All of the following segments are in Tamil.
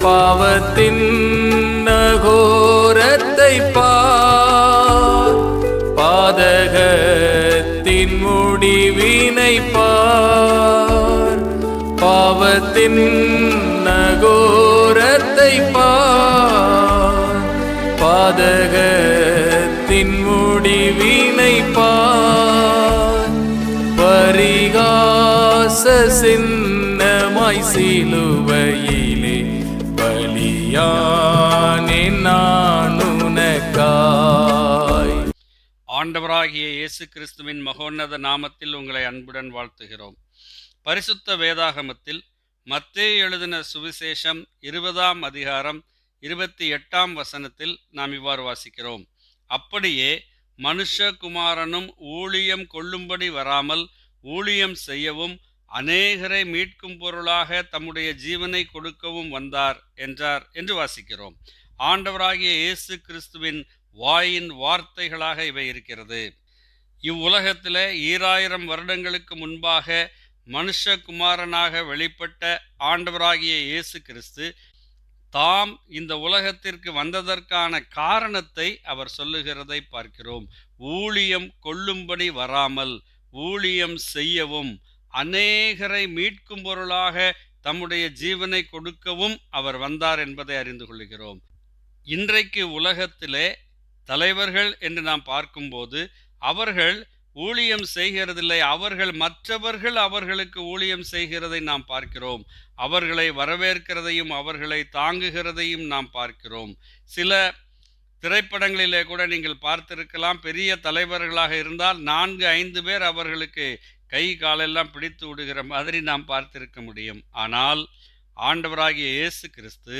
பாவத்தின் நகோரத்தை பார், பாதகத்தின் முடிவினை பார். பாவத்தின் நகோரத்தை பார், பாதகத்தின் முடிவினை பார். பரிகாச சின்னமாய் சிலுவையிலே பலியானேன் நான் உனக்காய். ஆண்டவராகிய இயேசு கிறிஸ்துவின் மகோன்னத நாமத்தில் உங்களை அன்புடன் வாழ்த்துகிறோம். பரிசுத்த வேதாகமத்தில் மத்தேயு எழுதின சுவிசேஷம் 20ஆம் அதிகாரம் 28ஆம் வசனத்தில் நாம் இவ்வாறு வாசிக்கிறோம். அப்படியே மனுஷகுமாரனும் ஊழியம் கொள்ளும்படி வராமல் ஊழியம் செய்யவும் அநேகரை மீட்கும் பொருளாக தம்முடைய ஜீவனை கொடுக்கவும் வந்தார் என்றார் என்று வாசிக்கிறோம். ஆண்டவராகிய இயேசு கிறிஸ்துவின் வாயின் வார்த்தைகளாக இவை இருக்கிறது. இவ்வுலகத்தில் 2000 வருடங்களுக்கு முன்பாக மனுஷகுமாரனாக வெளிப்பட்ட ஆண்டவராகிய இயேசு கிறிஸ்து தாம் இந்த உலகத்திற்கு வந்ததற்கான காரணத்தை அவர் சொல்லுகிறதை பார்க்கிறோம். ஊழியம் கொள்ளும்படி வராமல் ஊழியம் செய்யவும் அநேகரை மீட்கும் பொருளாக தம்முடைய ஜீவனை கொடுக்கவும் அவர் வந்தார் என்பதை அறிந்து கொள்கிறோம். இன்றைக்கு உலகத்திலே தலைவர்கள் என்று நாம் பார்க்கும்போது அவர்கள் ஊழியம் செய்கிறதில்லை, மற்றவர்கள் அவர்களுக்கு ஊழியம் செய்கிறதை நாம் பார்க்கிறோம். அவர்களை வரவேற்கிறதையும் அவர்களை தாங்குகிறதையும் நாம் பார்க்கிறோம். சில திரைப்படங்களிலே கூட நீங்கள் பார்த்திருக்கலாம், பெரிய தலைவர்களாக இருந்தால் 4-5 பேர் அவர்களுக்கு கை காலெல்லாம் பிடித்து விடுகிற மாதிரி நாம் பார்த்திருக்க முடியும். ஆனால் ஆண்டவராகிய இயேசு கிறிஸ்து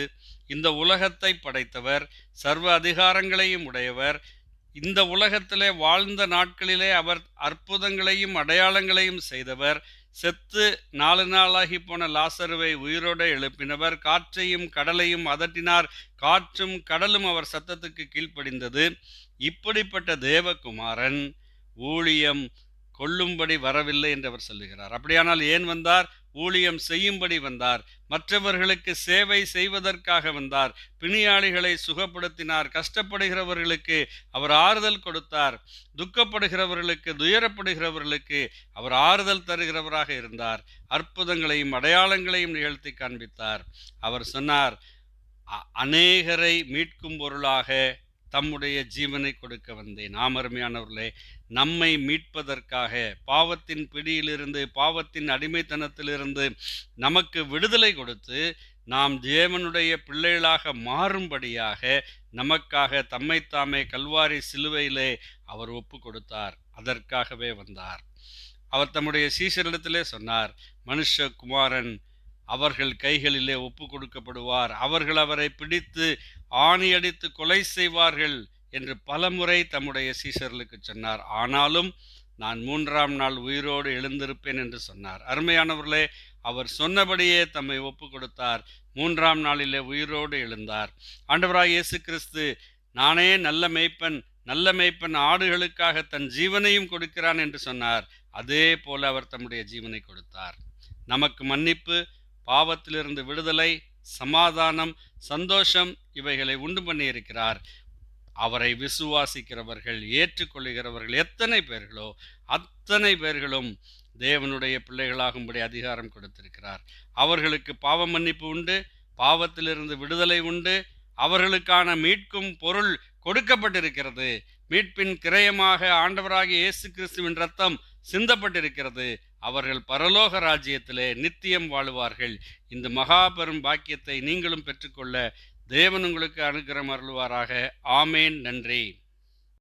இந்த உலகத்தை படைத்தவர், சர்வ அதிகாரங்களையும் உடையவர். இந்த உலகத்திலே வாழ்ந்த நாட்களிலே அவர் அற்புதங்களையும் அடையாளங்களையும் செய்தவர். செத்து 4 நாளாகி போன லாசருவை உயிரோடு எழுப்பினவர். காற்றையும் கடலையும் அதட்டினார், காற்றும் கடலும் அவர் சத்தத்துக்கு கீழ்ப்படிந்தது. இப்படிப்பட்ட தேவகுமாரன் ஊழியம் கொள்ளும்படி வரவில்லை என்று அவர் சொல்லுகிறார். அப்படியானால் ஏன் வந்தார்? ஊழியம் செய்யும்படி வந்தார். மற்றவர்களுக்கு சேவை செய்வதற்காக வந்தார். பிணியாளிகளை சுகப்படுத்தினார். கஷ்டப்படுகிறவர்களுக்கு அவர் ஆறுதல் கொடுத்தார். துக்கப்படுகிறவர்களுக்கு, துயரப்படுகிறவர்களுக்கு அவர் ஆறுதல் தருகிறவராக இருந்தார். அற்புதங்களையும் அடையாளங்களையும் நிகழ்த்தி காண்பித்தார். அவர் சொன்னார், அநேகரை மீட்கும் பொருளாக தம்முடைய ஜீவனை கொடுக்க வந்தேன். அருமையானவர்களே, நம்மை மீட்பதற்காக, பாவத்தின் பிடியிலிருந்து, பாவத்தின் அடிமைத்தனத்திலிருந்து நமக்கு விடுதலை கொடுத்து நாம் தேவனுடைய பிள்ளைகளாக மாறும்படியாக நமக்காக தம்மைத்தாமே கல்வாரி சிலுவையிலே அவர் ஒப்பு கொடுத்தார். அதற்காகவே வந்தார். அவர் தம்முடைய சீஷரிடத்திலே சொன்னார், மனுஷகுமாரன் அவர்கள் கைகளிலே ஒப்பு கொடுக்கப்படுவார், அவர்கள் அவரை பிடித்து ஆணியடித்து கொலை செய்வார்கள் என்று பலமுறை தம்முடைய சீஷர்களுக்கு சொன்னார். ஆனாலும் நான் 3ஆம் நாள் உயிரோடு எழுந்திருப்பேன் என்று சொன்னார். அருமையானவர்களே, அவர் சொன்னபடியே தம்மை ஒப்பு கொடுத்தார். 3ஆம் நாளிலே உயிரோடு எழுந்தார். ஆண்டவராகிய இயேசு கிறிஸ்து, நானே நல்ல மேய்ப்பன் ஆடுகளுக்காக தன் ஜீவனையும் கொடுக்கிறான் என்று சொன்னார். அதே போல அவர் தம்முடைய ஜீவனை கொடுத்தார். நமக்கு மன்னிப்பு, பாவத்திலிருந்து விடுதலை, சமாதானம், சந்தோஷம் இவைகளை உண்டு பண்ணி இருக்கிறார். அவரை விசுவாசிக்கிறவர்கள், ஏற்றுக்கொள்ளுகிறவர்கள் எத்தனை பேர்களோ அத்தனை பேர்களும் தேவனுடைய பிள்ளைகளாகும்படி அதிகாரம் கொடுத்திருக்கிறார். அவர்களுக்கு பாவ மன்னிப்பு உண்டு, பாவத்திலிருந்து விடுதலை உண்டு, அவர்களுக்கான மீட்கும் பொருள் கொடுக்கப்பட்டிருக்கிறது. மீட்பின் கிரயமாக ஆண்டவராகிய இயேசு கிறிஸ்துவின் இரத்தம் சிந்தப்பட்டிருக்கிறது. அவர்கள் பரலோக ராஜ்யத்திலே நித்தியம் வாழுவார்கள். இந்த மகா பெரும் பாக்கியத்தை நீங்களும் பெற்றுக்கொள்ள தேவன் உங்களுக்கு அனுக்கிரகம் அருள்வாராக. ஆமேன். நன்றி.